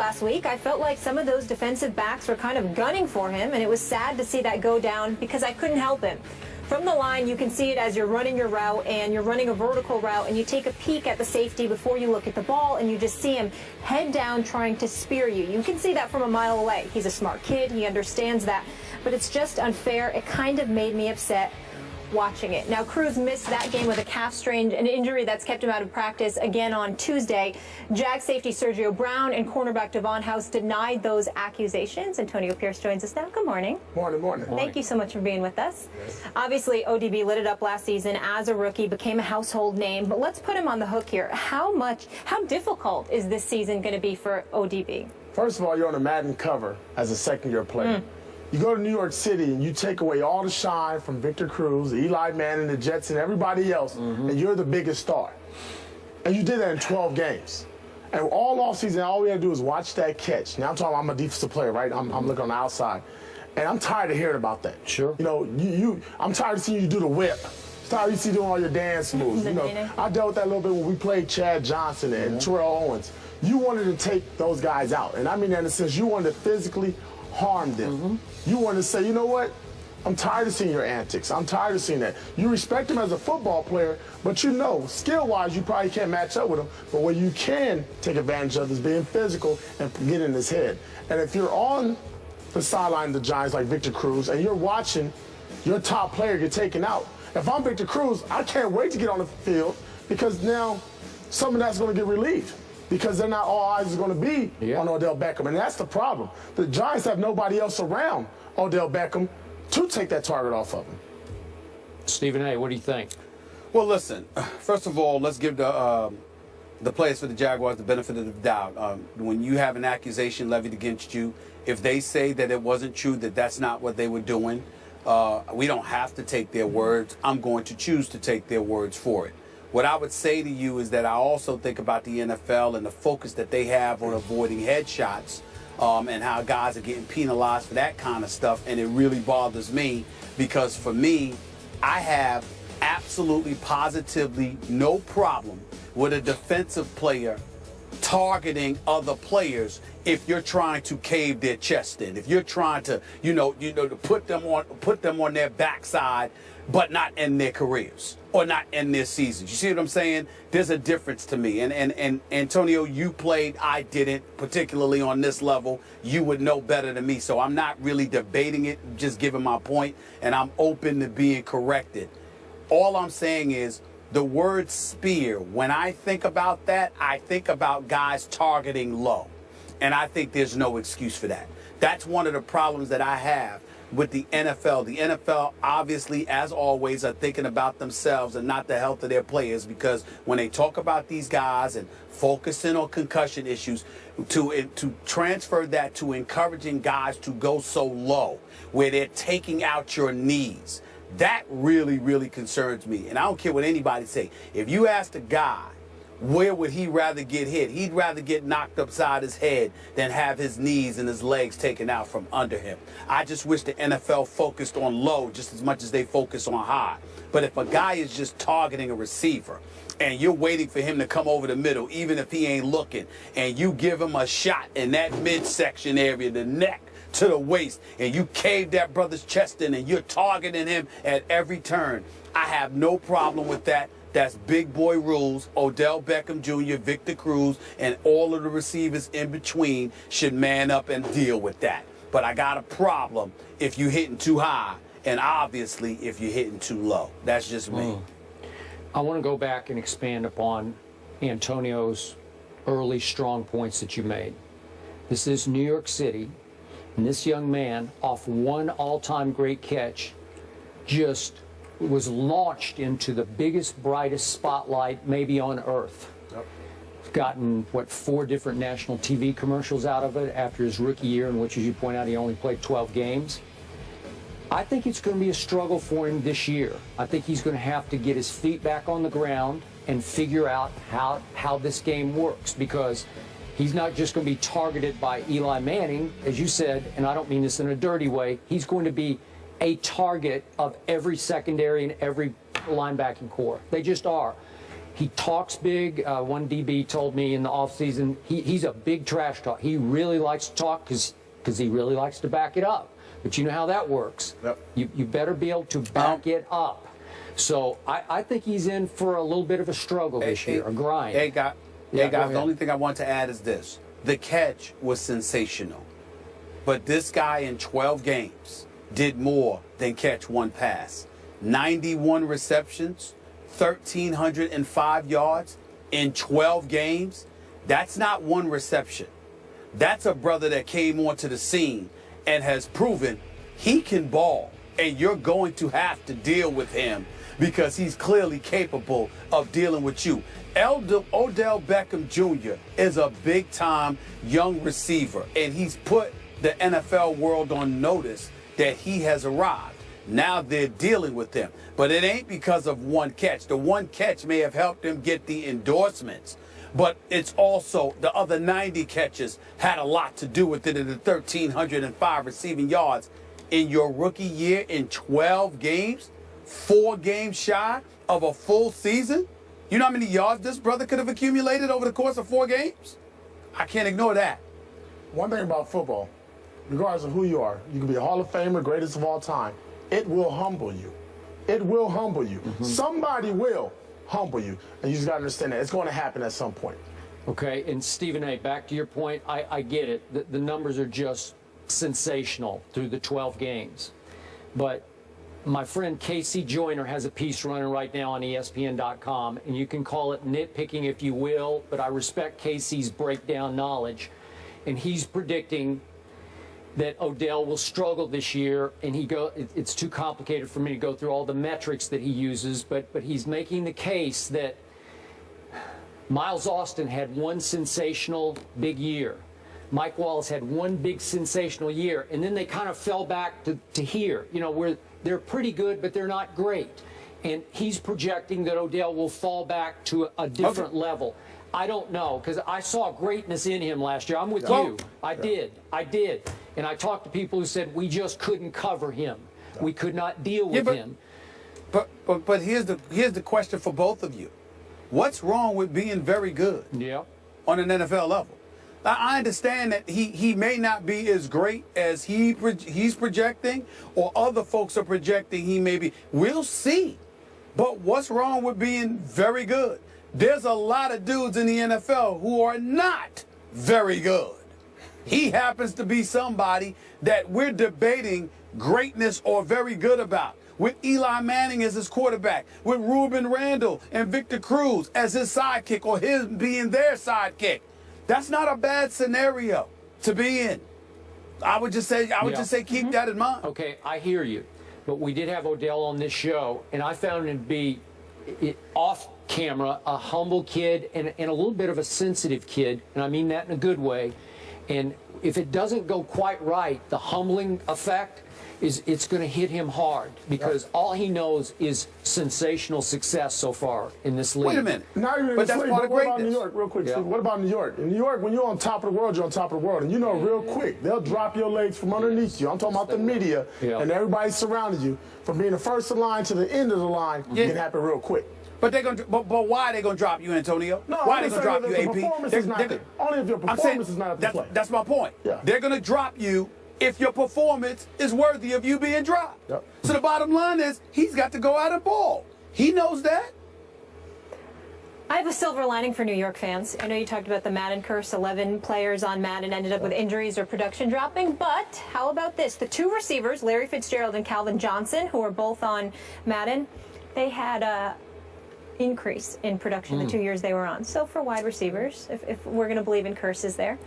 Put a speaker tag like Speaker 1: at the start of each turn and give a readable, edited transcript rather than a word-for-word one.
Speaker 1: last week. I felt like some of those defensive backs were kind of gunning for him, and it was sad to see that go down because I couldn't help him. From the line, you can see it as you're running your route, and you're running a vertical route, and you take a peek at the safety before you look at the ball, and you just see him head down trying to spear you. You can see that from a mile away. He's a smart kid. He understands that. But it's just unfair. It kind of made me upset watching it. Now, Cruz missed that game with a calf strain, an injury that's kept him out of practice again on Tuesday. Jag safety Sergio Brown and cornerback Devon House denied those accusations. Antonio Pierce joins us now. Good morning.
Speaker 2: Morning.
Speaker 1: Thank you so much for being with us. Yes. Obviously, ODB lit it up last season as a rookie, became a household name, but let's put him on the hook here. How difficult is this season going to be for ODB?
Speaker 2: First of all, you're on a Madden cover as a second-year player. You go to New York City and you take away all the shine from Victor Cruz, Eli Manning, the Jets, and everybody else, and you're the biggest star. And you did that in 12 games. And all offseason, all we had to do is watch that catch. Now I'm a defensive player, right? I'm looking on the outside. And I'm tired of hearing about that.
Speaker 3: Sure.
Speaker 2: You know, I'm tired of seeing you do the whip. I'm tired of seeing you doing all your dance moves. You know, I dealt with that a little bit when we played Chad Johnson and Terrell Owens. You wanted to take those guys out. And I mean that in the sense you wanted to physically harm them. You want to say, you know what? I'm tired of seeing your antics. I'm tired of seeing that. You respect him as a football player, but you know, skill-wise, you probably can't match up with him. But what you can take advantage of is being physical and get in his head. And if you're on the sideline of the Giants like Victor Cruz and you're watching your top player get taken out, if I'm Victor Cruz, I can't wait to get on the field because now some of that's going to get relieved. Because they're not all eyes are going to be on Odell Beckham. And that's the problem. The Giants have nobody else around Odell Beckham to take that target off of him.
Speaker 3: Stephen A., what do you think?
Speaker 4: Well, listen, first of all, let's give the players for the Jaguars the benefit of the doubt. When you have an accusation levied against you, if they say that it wasn't true, that that's not what they were doing, we don't have to take their words. I'm going to choose to take their words for it. What I would say to you is that I also think about the NFL and the focus that they have on avoiding headshots and how guys are getting penalized for that kind of stuff. And it really bothers me because for me, I have absolutely positively no problem with a defensive player targeting other players if you're trying to cave their chest in, if you're trying to, to put them on their backside, but not end their careers or not end their seasons. You see what I'm saying? There's a difference to me. And Antonio, you played, I didn't, particularly on this level. You would know better than me. So I'm not really debating it, just giving my point, and I'm open to being corrected. All I'm saying is the word spear, when I think about that, I think about guys targeting low. And I think there's no excuse for that. That's one of the problems that I have with the NFL. The NFL, obviously, as always, are thinking about themselves and not the health of their players, because when they talk about these guys and focusing on concussion issues, to transfer that to encouraging guys to go so low where they're taking out your knees, that really, really concerns me. And I don't care what anybody say. If you ask a guy, where would he rather get hit? He'd rather get knocked upside his head than have his knees and his legs taken out from under him. I just wish the NFL focused on low just as much as they focus on high. But if a guy is just targeting a receiver and you're waiting for him to come over the middle, even if he ain't looking, and you give him a shot in that midsection area, the neck to the waist, and you cave that brother's chest in and you're targeting him at every turn, I have no problem with that. That's big boy rules. Odell Beckham Jr., Victor Cruz, and all of the receivers in between should man up and deal with that. But I got a problem if you're hitting too high, and obviously if you're hitting too low. That's just me.
Speaker 3: I want to go back and expand upon Antonio's early strong points that you made. This is New York City, and this young man, off one all-time great catch, just was launched into the biggest, brightest spotlight maybe on earth. Gotten, what, 4 different national TV commercials out of it after his rookie year, in which, as you point out, he only played 12 games. I think it's going to be a struggle for him this year. I think he's going to have to get his feet back on the ground and figure out how this game works, because he's not just going to be targeted by Eli Manning, as you said, and I don't mean this in a dirty way. He's going to be a target of every secondary and every linebacking core. They just are. He talks big. One DB told me in the offseason he's a big trash talk. He really likes to talk because he really likes to back it up. But you know how that works.
Speaker 4: Yep.
Speaker 3: You better be able to back it up. So I think he's in for a little bit of a struggle this year, a grind.
Speaker 4: Hey, guys, the only thing I want to add is this. The catch was sensational. But this guy in 12 games did more than catch one pass. 91 receptions, 1,305 yards in 12 games. That's not one reception. That's a brother that came onto the scene and has proven he can ball. And you're going to have to deal with him because he's clearly capable of dealing with you. Odell Beckham Jr. is a big-time young receiver, and he's put the NFL world on notice that he has arrived. Now they're dealing with him. But it ain't because of one catch. The one catch may have helped him get the endorsements, but it's also the other 90 catches had a lot to do with it in the 1,305 receiving yards in your rookie year in 12 games, 4 games shy of a full season. You know how many yards this brother could have accumulated over the course of 4 games? I can't ignore that.
Speaker 2: One thing about football, regardless of who you are, you can be a Hall of Famer, greatest of all time. It will humble you. It will humble you. Somebody will humble you. And you just got to understand that. It's going to happen at some point.
Speaker 3: Okay, and Stephen A., back to your point, I get it. The numbers are just sensational through the 12 games. But my friend Casey Joyner has a piece running right now on ESPN.com, and you can call it nitpicking if you will, but I respect Casey's breakdown knowledge. And he's predicting that Odell will struggle this year, and it's too complicated for me to go through all the metrics that he uses, but he's making the case that Miles Austin had one sensational big year. Mike Wallace had one big sensational year, and then they kind of fell back to here, you know, where they're pretty good, but they're not great. And he's projecting that Odell will fall back to a different level. I don't know, because I saw greatness in him last year. I'm with you. I did. And I talked to people who said we just couldn't cover him. We could not deal with him.
Speaker 4: But here's the question for both of you. What's wrong with being very good on an NFL level? I understand that he may not be as great as he's projecting or other folks are projecting he may be. We'll see. But what's wrong with being very good? There's a lot of dudes in the NFL who are not very good. He happens to be somebody that we're debating greatness or very good about. With Eli Manning as his quarterback, with Ruben Randall and Victor Cruz as his sidekick or him being their sidekick. That's not a bad scenario to be in. I would just say keep that in mind.
Speaker 3: Okay, I hear you. But we did have Odell on this show, and I found him to be off camera, a humble kid and a little bit of a sensitive kid, and I mean that in a good way. And if it doesn't go quite right, the humbling effect it's going to hit him hard because all he knows is sensational success so far in this league.
Speaker 4: Wait a minute.
Speaker 2: But that's part of greatness. What about New York, real quick, Steve? What about New York? In New York, when you're on top of the world, you're on top of the world. And you know real quick, they'll drop your legs from underneath you. I'm talking about the media and everybody surrounding you. From being the first in line to the end of the line, it can happen real quick.
Speaker 4: But why are they gonna drop you, Antonio?
Speaker 2: No,
Speaker 4: why are they gonna drop you, AP?
Speaker 2: Performance is not only if your performance is not up to play.
Speaker 4: That's my point. They're gonna drop you if your performance is worthy of you being dropped. So the bottom line is he's got to go out and ball. He knows that.
Speaker 1: I have a silver lining for New York fans. I know you talked about the Madden curse. 11 players on Madden ended up with injuries or production dropping. But how about this? The 2 receivers, Larry Fitzgerald and Calvin Johnson, who are both on Madden, they had a increase in production the 2 years they were on. So for wide receivers, if we're going to believe in curses there.